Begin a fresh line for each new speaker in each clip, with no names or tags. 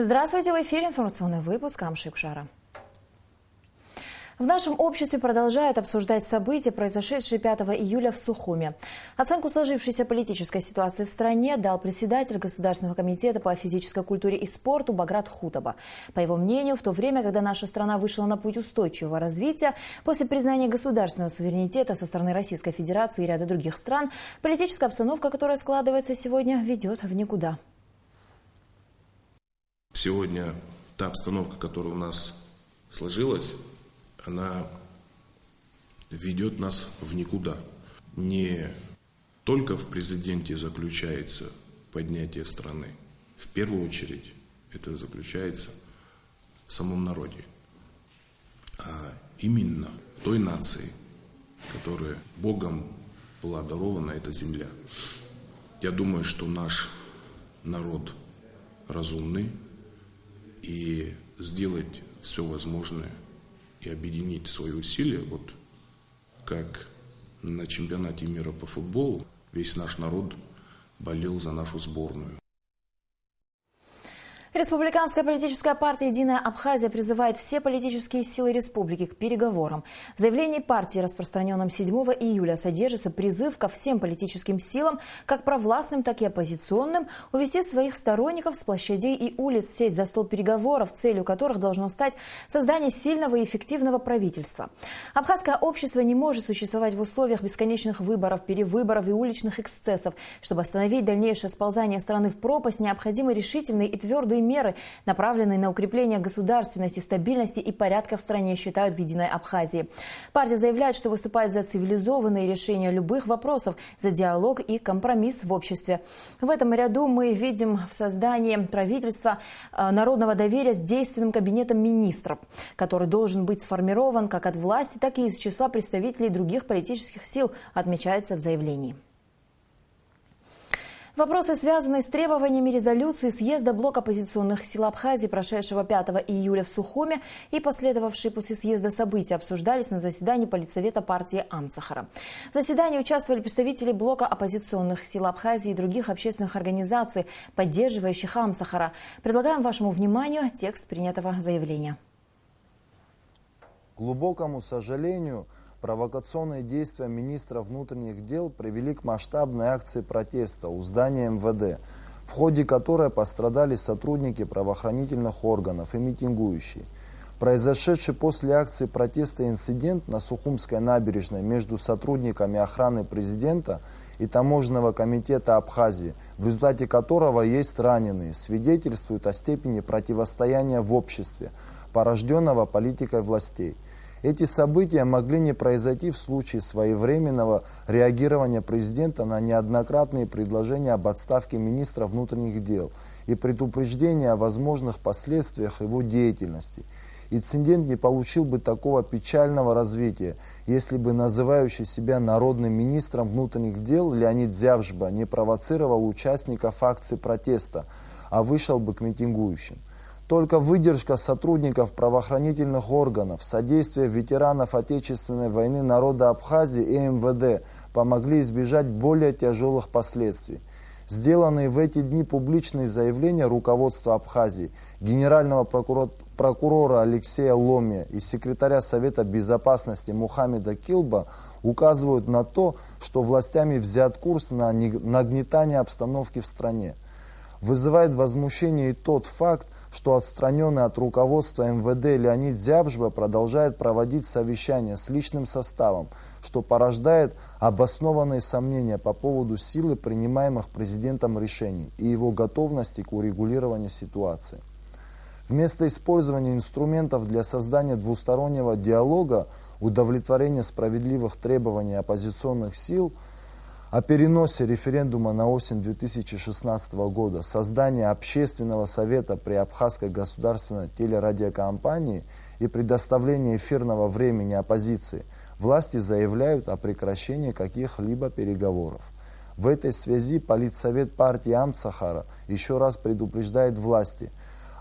Здравствуйте, в эфире информационный выпуск Амшикшара. В нашем обществе продолжают обсуждать события, произошедшие 5 июля в Сухуме. Оценку сложившейся политической ситуации в стране дал председатель Государственного комитета по физической культуре и спорту Баграт Хутаба. По его мнению, в то время, когда наша страна вышла на путь устойчивого развития, после признания государственного суверенитета со стороны Российской Федерации и ряда других стран, политическая обстановка, которая складывается сегодня, ведет в никуда.
Сегодня та обстановка, которая у нас сложилась, она ведет нас в никуда. Не только в президенте заключается поднятие страны. В первую очередь это заключается в самом народе. А именно в той нации, которая Богом была дарована, эта земля. Я думаю, что наш народ разумный и сделать все возможное и объединить свои усилия, вот как на чемпионате мира по футболу весь наш народ болел за нашу сборную.
Республиканская политическая партия «Единая Абхазия» призывает все политические силы республики к переговорам. В заявлении партии, распространенном 7 июля, содержится призыв ко всем политическим силам, как провластным, так и оппозиционным, увести своих сторонников с площадей и улиц, сесть за стол переговоров, целью которых должно стать создание сильного и эффективного правительства. Абхазское общество не может существовать в условиях бесконечных выборов, перевыборов и уличных эксцессов. Чтобы остановить дальнейшее сползание страны в пропасть, необходимы решительные и твердые меры, направленные на укрепление государственности, стабильности и порядка в стране, считают в «Единой Абхазии». Партия заявляет, что выступает за цивилизованные решения любых вопросов, за диалог и компромисс в обществе. В этом ряду мы видим в создании правительства народного доверия с действенным кабинетом министров, который должен быть сформирован как от власти, так и из числа представителей других политических сил, отмечается в заявлении. Вопросы, связанные с требованиями резолюции съезда блока оппозиционных сил Абхазии, прошедшего 5 июля в Сухуме, и последовавшие после съезда события, обсуждались на заседании Политсовета партии Амцахара. В заседании участвовали представители блока оппозиционных сил Абхазии и других общественных организаций, поддерживающих Амцахара. Предлагаем вашему вниманию текст принятого заявления.
К глубокому сожалению, провокационные действия министра внутренних дел привели к масштабной акции протеста у здания МВД, в ходе которой пострадали сотрудники правоохранительных органов и митингующие. Произошедший после акции протеста инцидент на Сухумской набережной между сотрудниками охраны президента и Таможенного комитета Абхазии, в результате которого есть раненые, свидетельствует о степени противостояния в обществе, порожденного политикой властей. Эти события могли не произойти в случае своевременного реагирования президента на неоднократные предложения об отставке министра внутренних дел и предупреждения о возможных последствиях его деятельности. Инцидент не получил бы такого печального развития, если бы называющий себя народным министром внутренних дел Леонид Зявжба не провоцировал участников акции протеста, а вышел бы к митингующим. Только выдержка сотрудников правоохранительных органов, содействие ветеранов Отечественной войны народа Абхазии и МВД помогли избежать более тяжелых последствий. Сделанные в эти дни публичные заявления руководства Абхазии, генерального прокурора Алексея Ломия и секретаря Совета Безопасности Мухаммеда Килба указывают на то, что властями взят курс на нагнетание обстановки в стране. Вызывает возмущение и тот факт, что отстраненный от руководства МВД Леонид Зябжба продолжает проводить совещания с личным составом, что порождает обоснованные сомнения по поводу силы принимаемых президентом решений и его готовности к урегулированию ситуации. Вместо использования инструментов для создания двустороннего диалога, удовлетворения справедливых требований оппозиционных сил, о переносе референдума на осень 2016 года, создание общественного совета при Абхазской государственной телерадиокомпании и предоставление эфирного времени оппозиции, власти заявляют о прекращении каких-либо переговоров. В этой связи Политсовет партии Амцахара еще раз предупреждает власти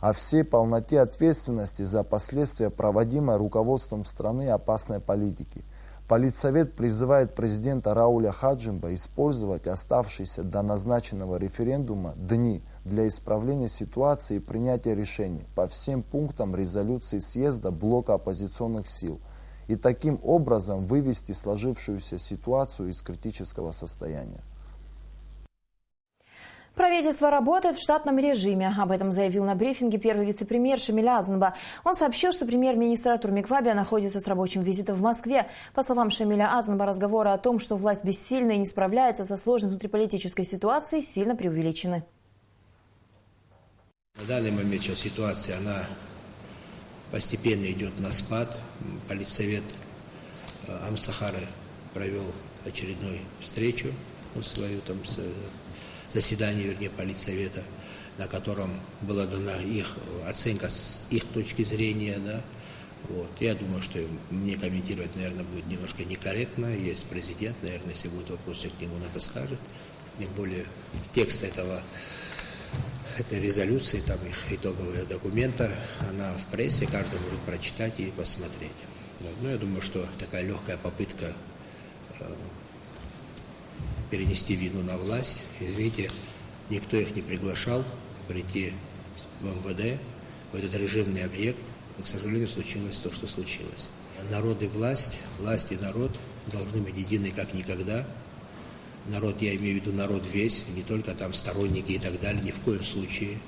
о всей полноте ответственности за последствия проводимой руководством страны опасной политики. Политсовет призывает президента Рауля Хаджимба использовать оставшиеся до назначенного референдума дни для исправления ситуации и принятия решений по всем пунктам резолюции съезда блока оппозиционных сил и таким образом вывести сложившуюся ситуацию из критического состояния.
Правительство работает в штатном режиме. Об этом заявил на брифинге первый вице-премьер Шамиль Азанба. Он сообщил, что премьер-министр Артур Миквабия находится с рабочим визитом в Москве. По словам Шамиля Азанба, разговоры о том, что власть бессильна и не справляется со сложной внутриполитической ситуацией, сильно преувеличены.
На данный момент сейчас ситуация, она постепенно идет на спад. Политсовет Амсахары провел очередную встречу, свою там заседание, вернее, политсовета, на котором была дана их оценка с их точки зрения. Да. Вот. Я думаю, что мне комментировать, наверное, будет немножко некорректно. Есть президент, наверное, если будут вопросы к нему, он это скажет. Тем более текст этой резолюции, там их итогового документа, она в прессе, каждый может прочитать и посмотреть. Вот. Но я думаю, что такая легкая попытка перенести вину на власть. Извините, никто их не приглашал прийти в МВД, в этот режимный объект. Но, к сожалению, случилось то, что случилось. Народ и власть, власть и народ должны быть едины как никогда. Народ, я имею в виду народ весь, не только там сторонники и так далее, ни в коем случае.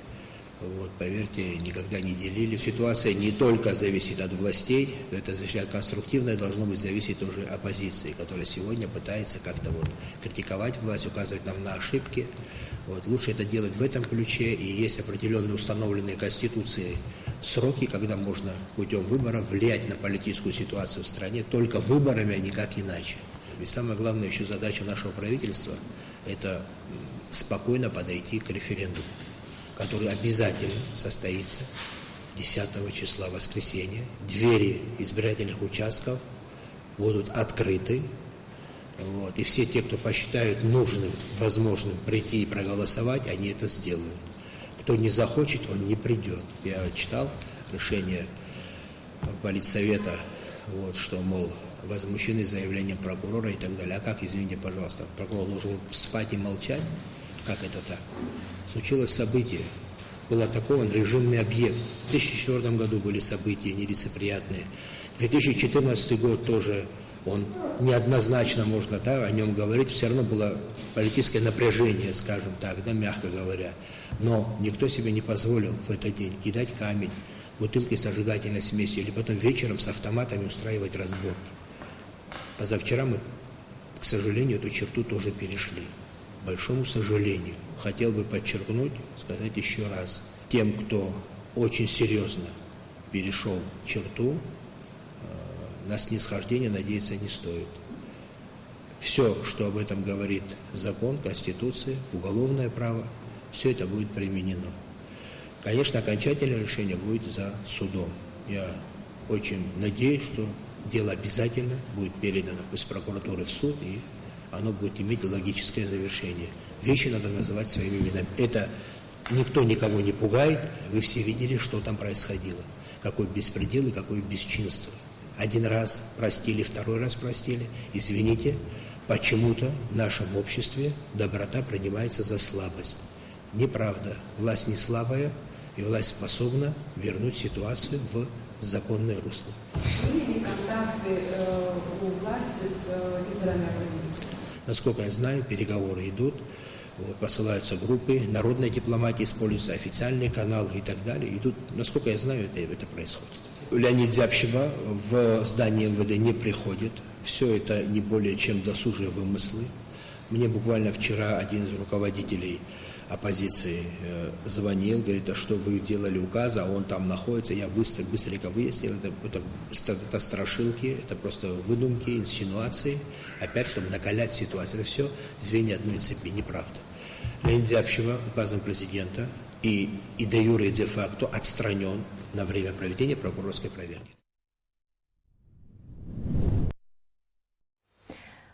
Вот, поверьте, никогда не делили. Ситуация не только зависит от властей, это конструктивное должно быть зависеть тоже от оппозиции, которая сегодня пытается как-то вот критиковать власть, указывать нам на ошибки. Вот, лучше это делать в этом ключе, и есть определенные установленные Конституцией сроки, когда можно путем выборов влиять на политическую ситуацию в стране только выборами, а никак иначе. И самая главная еще задача нашего правительства – это спокойно подойти к референдуму, который обязательно состоится 10 числа, воскресенья. Двери избирательных участков будут открыты. Вот, и все те, кто посчитают нужным, возможным прийти и проголосовать, они это сделают. Кто не захочет, он не придет. Я читал решение политсовета, вот, что, мол, возмущены заявлением прокурора и так далее. А как, извините, пожалуйста, прокурор должен спать и молчать? Как это так? Случилось событие. Был атакован режимный объект. В 2004 году были события нелицеприятные. 2014 год тоже, он неоднозначно можно о нем говорить. Все равно было политическое напряжение, скажем так, мягко говоря. Но никто себе не позволил в этот день кидать камень, бутылки с зажигательной смесью, или потом вечером с автоматами устраивать разборки. Позавчера мы, к сожалению, эту черту тоже перешли. К большому сожалению. Хотел бы подчеркнуть, сказать еще раз. Тем, кто очень серьезно перешел черту, на снисхождение надеяться не стоит. Все, что об этом говорит закон, Конституция, уголовное право, все это будет применено. Конечно, окончательное решение будет за судом. Я очень надеюсь, что дело обязательно будет передано из прокуратуры в суд, и оно будет иметь логическое завершение. Вещи надо называть своими именами. Это никто никого не пугает. Вы все видели, что там происходило. Какой беспредел и какое бесчинство. Один раз простили, второй раз простили. Извините, почему-то в нашем обществе доброта принимается за слабость. Неправда. Власть не слабая, и власть способна вернуть ситуацию в законное русло.
Были ли контакты у власти с лидерами оппозиции?
Насколько я знаю, переговоры идут, посылаются группы, народная дипломатия используется, официальные каналы и так далее. Идут, насколько я знаю, это происходит. Леонид Зябшева в здание МВД не приходит. Все это не более чем досужие вымыслы. Мне буквально вчера один из руководителей оппозиции звонил, говорит, а что вы делали указы, а он там находится. Я быстренько выяснил, это страшилки, это просто выдумки, инсинуации, опять, чтобы накалять ситуацию. Это все звенья одной цепи, неправда. Леонид Зябшева указом президента и де юре, и де факто отстранен на время проведения прокурорской проверки.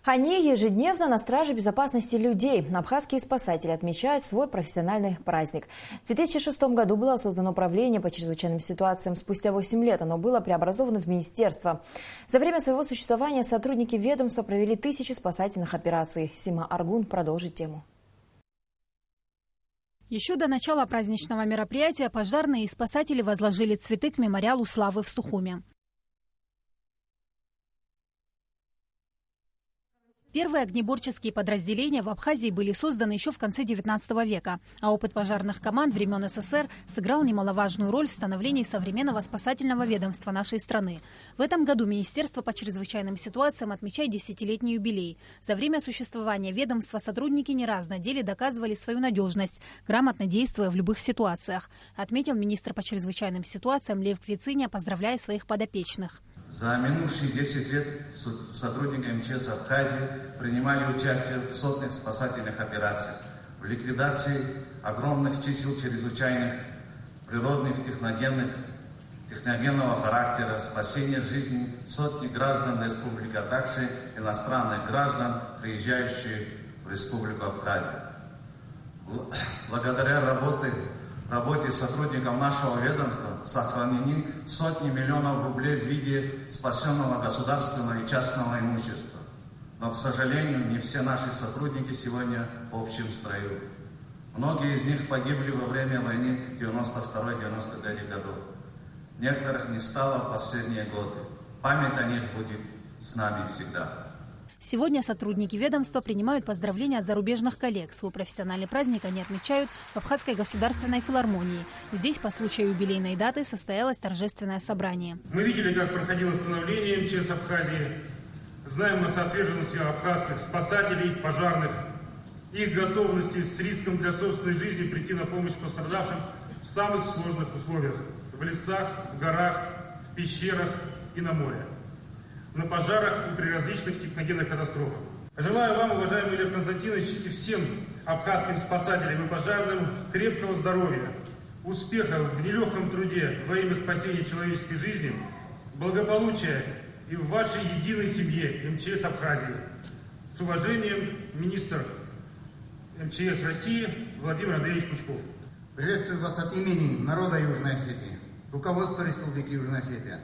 Они ежедневно на страже безопасности людей. Абхазские спасатели отмечают свой профессиональный праздник. В 2006 году было создано управление по чрезвычайным ситуациям. Спустя 8 лет оно было преобразовано в министерство. За время своего существования сотрудники ведомства провели тысячи спасательных операций. Сима Аргун продолжит тему.
Еще до начала праздничного мероприятия пожарные и спасатели возложили цветы к мемориалу славы в Сухуме. Первые огнеборческие подразделения в Абхазии были созданы еще в конце XIX века, а опыт пожарных команд времен СССР сыграл немаловажную роль в становлении современного спасательного ведомства нашей страны. В этом году Министерство по чрезвычайным ситуациям отмечает 10-летний юбилей. За время существования ведомства сотрудники не раз на деле доказывали свою надежность, грамотно действуя в любых ситуациях, отметил министр по чрезвычайным ситуациям Лев Квициня, поздравляя своих подопечных.
За минувшие 10 лет сотрудники МЧС Абхазии принимали участие в сотнях спасательных операциях, в ликвидации огромных чисел чрезвычайных природных, техногенного характера, спасении жизни сотни граждан республики, а также иностранных граждан, приезжающих в республику Абхазия. Благодаря работе сотрудников нашего ведомства сохранены сотни миллионов рублей в виде спасенного государственного и частного имущества. Но, к сожалению, не все наши сотрудники сегодня в общем строю. Многие из них погибли во время войны 92-93 годов. Некоторых не стало в последние годы. Память о них будет с нами всегда.
Сегодня сотрудники ведомства принимают поздравления от зарубежных коллег. Свой профессиональный праздник они отмечают в Абхазской государственной филармонии. Здесь по случаю юбилейной даты состоялось торжественное собрание.
Мы видели, как проходило становление МЧС Абхазии. Знаем о соответственности абхазских спасателей, пожарных, их готовности с риском для собственной жизни прийти на помощь пострадавшим в самых сложных условиях – в лесах, в горах, в пещерах и на море, на пожарах и при различных техногенных катастрофах. Желаю вам, уважаемый Лев Константинович, и всем абхазским спасателям и пожарным крепкого здоровья, успеха в нелегком труде во имя спасения человеческой жизни, благополучия и в вашей единой семье МЧС Абхазии. С уважением, министр МЧС России Владимир Андреевич Пучков.
Приветствую вас от имени народа Южной Осетии, руководства Республики Южная Осетия.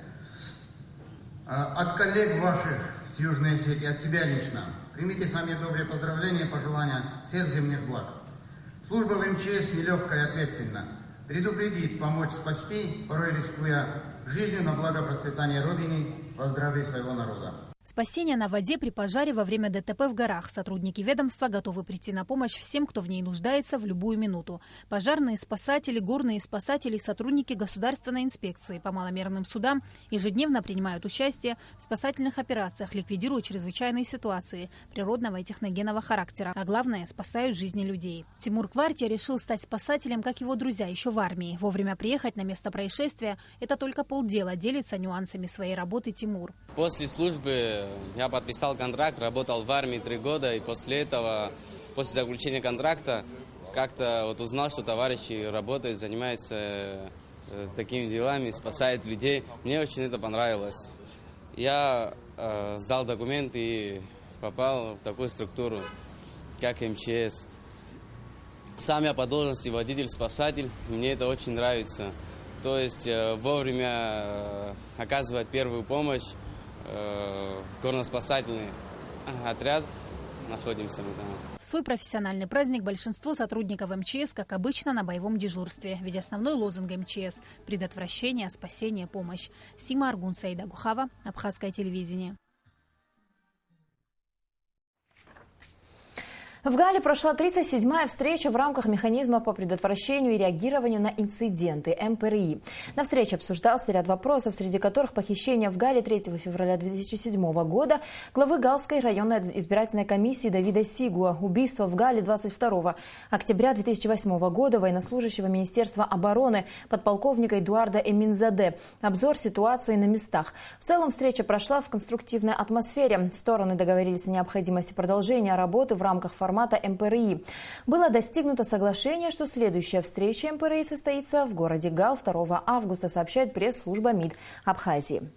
От коллег ваших с Южной Осетии, от себя лично, примите самые добрые поздравления и пожелания всех земных благ. Служба в МЧС нелегкая и ответственна. Предупредить, помочь, спасти, порой рискуя жизнью на благо процветания Родины, во здравие своего народа.
Спасение на воде при пожаре во время ДТП в горах. Сотрудники ведомства готовы прийти на помощь всем, кто в ней нуждается в любую минуту. Пожарные, спасатели, горные спасатели, сотрудники государственной инспекции по маломерным судам ежедневно принимают участие в спасательных операциях, ликвидируют чрезвычайные ситуации природного и техногенного характера. А главное, спасают жизни людей. Тимур Квартия решил стать спасателем, как его друзья, еще в армии. Вовремя приехать на место происшествия – это только полдела, делится нюансами своей работы Тимур.
После службы я подписал контракт, работал в армии 3 года, и после этого, после заключения контракта, как-то вот узнал, что товарищи работают, занимаются такими делами, спасают людей. Мне очень это понравилось. Я сдал документы и попал в такую структуру, как МЧС. Сам я по должности водитель-спасатель, мне это очень нравится. То есть вовремя оказывать первую помощь. Горно-спасательный отряд находимся мы там.
В свой профессиональный праздник большинство сотрудников МЧС, как обычно, на боевом дежурстве. Ведь основной лозунг МЧС – предотвращение, спасение, помощь. Сима Аргун, Саида Гухава, Абхазское телевидение.
В Гале прошла 37-я встреча в рамках механизма по предотвращению и реагированию на инциденты МПРИ. На встрече обсуждался ряд вопросов, среди которых похищение в Гале 3 февраля 2007 года главы Галской районной избирательной комиссии Давида Сигуа, убийство в Гале 22 октября 2008 года военнослужащего Министерства обороны подполковника Эдуарда Эминзаде, обзор ситуации на местах. В целом встреча прошла в конструктивной атмосфере. Стороны договорились о необходимости продолжения работы в рамках формата МПРИ. Было достигнуто соглашение, что следующая встреча МПРИ состоится в городе Гал 2 августа, сообщает пресс-служба МИД Абхазии.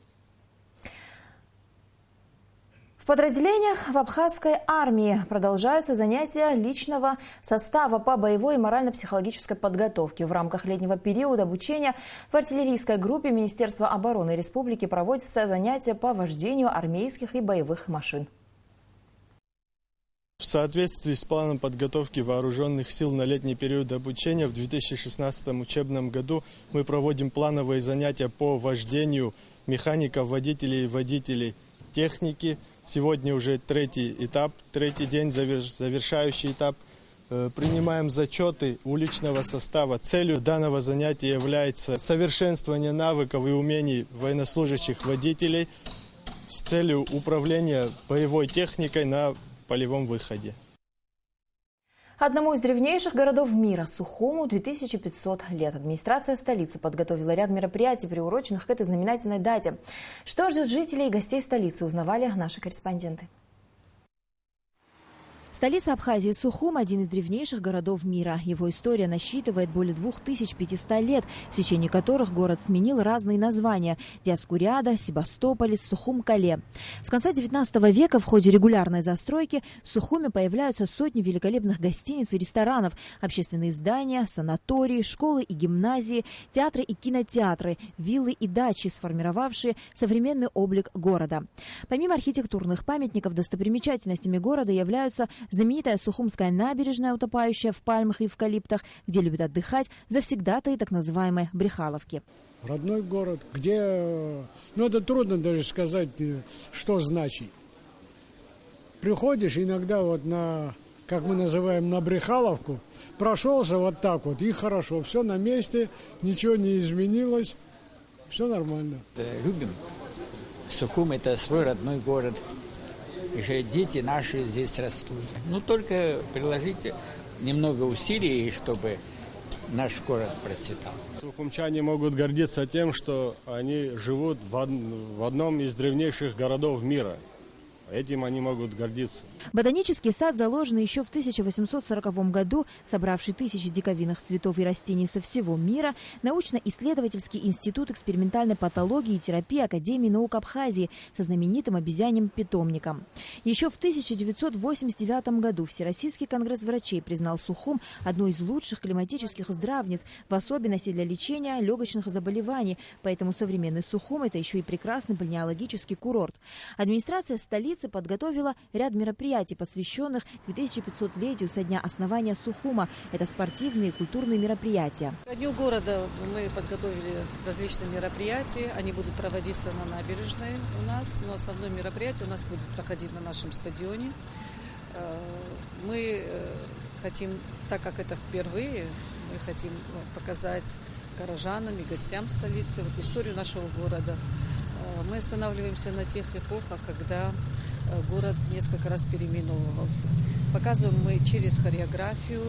В подразделениях в абхазской армии продолжаются занятия личного состава по боевой и морально-психологической подготовке. В рамках летнего периода обучения в артиллерийской группе Министерства обороны Республики проводятся занятия по вождению армейских и боевых машин.
соответствии с планом подготовки вооруженных сил на летний период обучения в 2016 учебном году мы проводим плановые занятия по вождению механиков, водителей и водителей техники. Сегодня уже третий день, завершающий этап. Принимаем зачеты уличного состава. Целью данного занятия является совершенствование навыков и умений военнослужащих водителей с целью управления боевой техникой на полевом выходе.
Одному из древнейших городов мира, Сухуму, 2500 лет. Администрация столицы подготовила ряд мероприятий, приуроченных к этой знаменательной дате. Что ждет жителей и гостей столицы, узнавали наши корреспонденты. Столица Абхазии Сухум – один из древнейших городов мира. Его история насчитывает более 2500 лет, в течение которых город сменил разные названия – Диаскуряда, Себастополис, Сухум-Кале. С конца 19 века в ходе регулярной застройки в Сухуме появляются сотни великолепных гостиниц и ресторанов, общественные здания, санатории, школы и гимназии, театры и кинотеатры, виллы и дачи, сформировавшие современный облик города. Помимо архитектурных памятников, достопримечательностями города являются знаменитая Сухумская набережная, утопающая в пальмах и эвкалиптах, где любят отдыхать завсегдатаи так называемой Брехаловки.
Родной город, где, это трудно даже сказать, что значит. Приходишь иногда как мы называем, на Брехаловку, прошелся вот так вот, и хорошо, все на месте, ничего не изменилось, все нормально.
Любим. Сухум – это свой родной город. И дети наши здесь растут. Только приложите немного усилий, чтобы наш город процветал.
Сухумчане могут гордиться тем, что они живут в одном из древнейших городов мира. Этим они могут гордиться.
Ботанический сад, заложенный еще в 1840 году, собравший тысячи диковинных цветов и растений со всего мира, научно-исследовательский институт экспериментальной патологии и терапии Академии наук Абхазии со знаменитым обезьяньим питомником. Еще в 1989 году Всероссийский конгресс врачей признал Сухум одной из лучших климатических здравниц, в особенности для лечения легочных заболеваний. Поэтому современный Сухум – это еще и прекрасный бальнеологический курорт. Администрация столицы подготовила ряд мероприятий, посвященных 2500-летию со дня основания Сухума. Это спортивные и культурные мероприятия.
Ко дню города мы подготовили различные мероприятия. Они будут проводиться на набережной у нас, но основное мероприятие у нас будет проходить на нашем стадионе. Мы хотим, так как это впервые, мы хотим показать горожанам и гостям столицы историю нашего города. Мы останавливаемся на тех эпохах, когда город несколько раз переименовывался. Показываем мы через хореографию.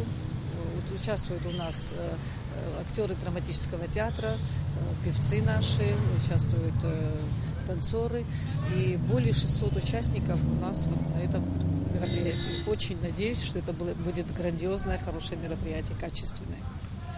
Участвуют у нас актеры драматического театра, певцы наши, участвуют танцоры. И более 600 участников у нас на этом мероприятии. Очень надеюсь, что это будет грандиозное, хорошее мероприятие, качественное.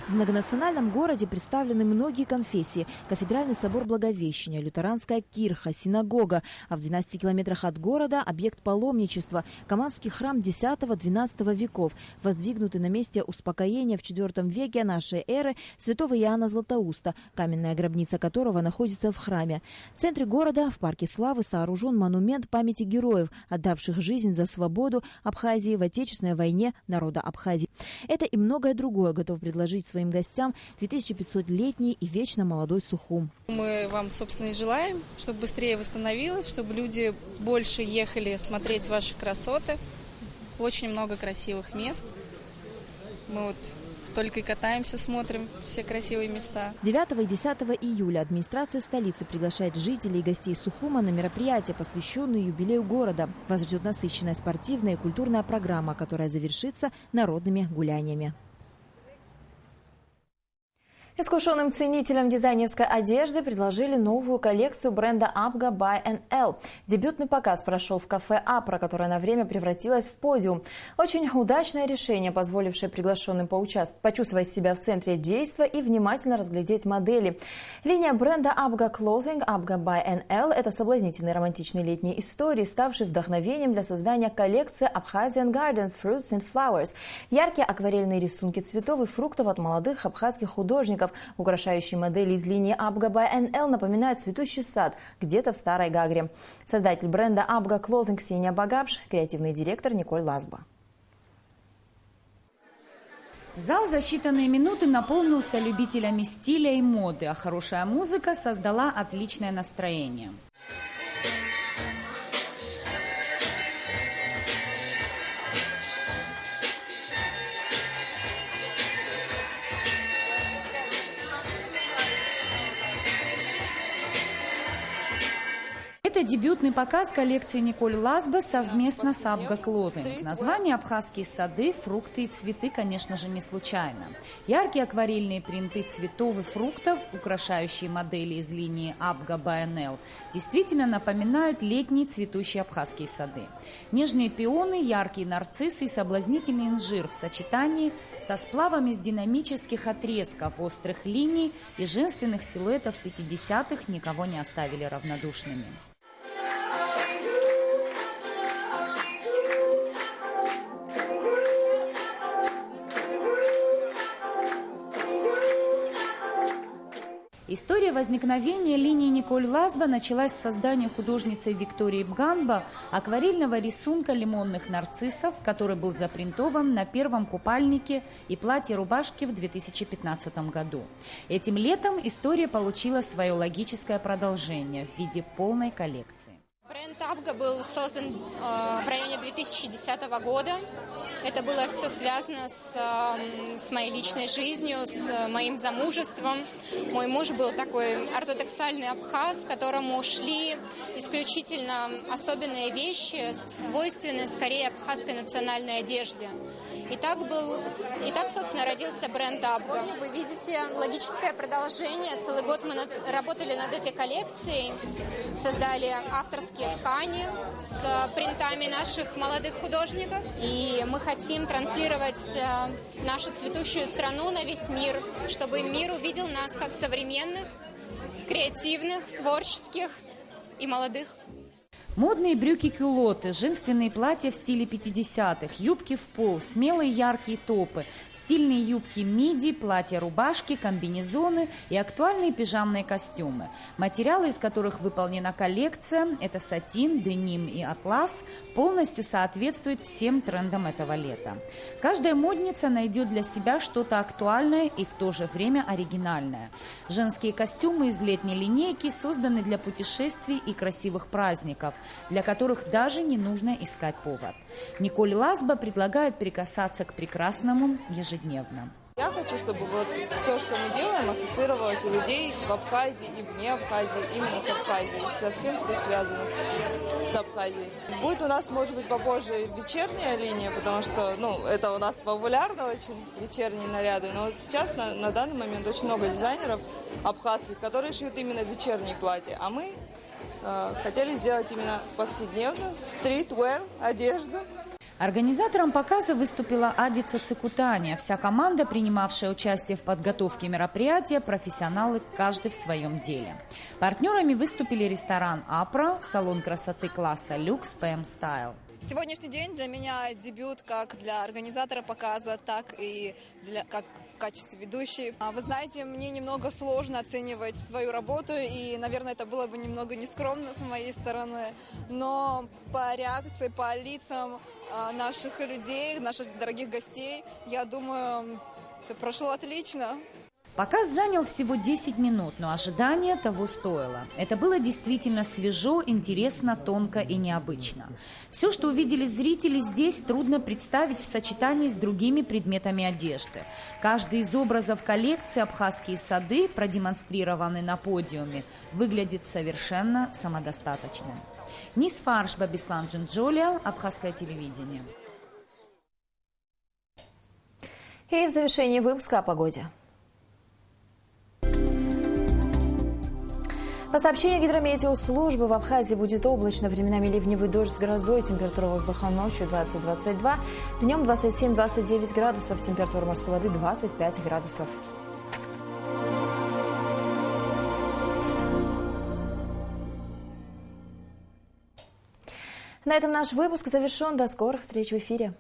В многонациональном городе представлены многие конфессии. Кафедральный собор Благовещения, лютеранская кирха, синагога. А в 12 километрах от города объект паломничества, Каманский храм X-XII веков, воздвигнутый на месте успокоения в IV веке нашей эры святого Иоанна Златоуста, каменная гробница которого находится в храме. В центре города, в парке Славы, сооружен монумент памяти героев, отдавших жизнь за свободу Абхазии в Отечественной войне народа Абхазии. Это и многое другое готов предложить своим гостям 2500-летний и вечно молодой Сухум.
Мы вам, собственно, и желаем, чтобы быстрее восстановилось, чтобы люди больше ехали смотреть ваши красоты. Очень много красивых мест. Мы только и катаемся, смотрим все красивые места.
9 и 10 июля администрация столицы приглашает жителей и гостей Сухума на мероприятие, посвященное юбилею города. Вас ждет насыщенная спортивная и культурная программа, которая завершится народными гуляниями. Искушенным ценителям дизайнерской одежды предложили новую коллекцию бренда Abga by NL. Дебютный показ прошел в кафе Апра, которое на время превратилось в подиум. Очень удачное решение, позволившее приглашенным почувствовать себя в центре действа и внимательно разглядеть модели. Линия бренда Abga Clothing Abga by NL – это соблазнительные романтичные летние истории, ставшие вдохновением для создания коллекции Abkhazian Gardens Fruits and Flowers. Яркие акварельные рисунки цветов и фруктов от молодых абхазских художников, фруктов. Украшающие модели из линии Abga by NL напоминают цветущий сад где-то в Старой Гагре. Создатель бренда Abga Clothing Ксения Багапш, креативный директор Николь Лазба.
Зал за считанные минуты наполнился любителями стиля и моды, а хорошая музыка создала отличное настроение. Это дебютный показ коллекции Николь Лазба совместно с Abga Clothing. Название «Абхазские сады», фрукты и цветы, конечно же, не случайно. Яркие акварельные принты цветов и фруктов, украшающие модели из линии Abga by NL, действительно напоминают летние цветущие абхазские сады. Нежные пионы, яркие нарциссы и соблазнительный инжир в сочетании со сплавами из динамических отрезков, острых линий и женственных силуэтов 50-х никого не оставили равнодушными. История возникновения линии Николь Лазба началась с создания художницей Викторией Бганба акварельного рисунка лимонных нарциссов, который был запринтован на первом купальнике и платье-рубашке в 2015 году. Этим летом история получила свое логическое продолжение в виде полной коллекции.
Бренд Abga был создан в районе 2010 года. Это было все связано с моей личной жизнью, с моим замужеством. Мой муж был такой ортодоксальный абхаз, которому шли исключительно особенные вещи, свойственные скорее абхазской национальной одежде. И так, собственно, родился бренд Abga. Сегодня вы видите логическое продолжение. Целый год мы работали над этой коллекцией, создали авторские ткани с принтами наших молодых художников. И мы хотим транслировать нашу цветущую страну на весь мир, чтобы мир увидел нас как современных, креативных, творческих и молодых.
Модные брюки-кюлоты, женственные платья в стиле 50-х, юбки в пол, смелые яркие топы, стильные юбки миди, платья-рубашки, комбинезоны и актуальные пижамные костюмы. Материалы, из которых выполнена коллекция, это сатин, деним и атлас, полностью соответствуют всем трендам этого лета. Каждая модница найдет для себя что-то актуальное и в то же время оригинальное. Женские костюмы из летней линейки созданы для путешествий и красивых праздников, для которых даже не нужно искать повод. Николь Лазба предлагает прикасаться к прекрасному ежедневно.
Я хочу, чтобы вот все, что мы делаем, ассоциировалось у людей в Абхазии и вне Абхазии, именно с Абхазией, со всем, что связано с Абхазией. Будет у нас, может быть, попозже вечерняя линия, потому что, это у нас популярно очень, вечерние наряды. Но вот сейчас, на данный момент, очень много дизайнеров абхазских, которые шьют именно вечерние платья. А мы хотели сделать именно повседневную стритвер одежду.
Организатором показа выступила Ади Цицикутани. Вся команда, принимавшая участие в подготовке мероприятия, профессионалы, каждый в своем деле. Партнерами выступили ресторан «Апра», салон красоты класса «Люкс», «ПМ Стайл».
Сегодняшний день для меня дебют как для организатора показа, так и как в качестве ведущей. Вы знаете, мне немного сложно оценивать свою работу, и, наверное, это было бы немного нескромно с моей стороны, но по реакции, по лицам наших людей, наших дорогих гостей, я думаю, все прошло отлично.
Показ занял всего 10 минут, но ожидание того стоило. Это было действительно свежо, интересно, тонко и необычно. Все, что увидели зрители здесь, трудно представить в сочетании с другими предметами одежды. Каждый из образов коллекции «Абхазские сады», продемонстрированный на подиуме, выглядит совершенно самодостаточным. Нис Фарш, Бабислан Джинджолия, Абхазское телевидение.
И в завершении выпуска о погоде. По сообщению гидрометеослужбы, в Абхазии будет облачно, временами ливневый дождь с грозой, температура воздуха ночью 20-22, днем 27-29 градусов, температура морской воды 25 градусов. На этом наш выпуск завершен. До скорых встреч в эфире.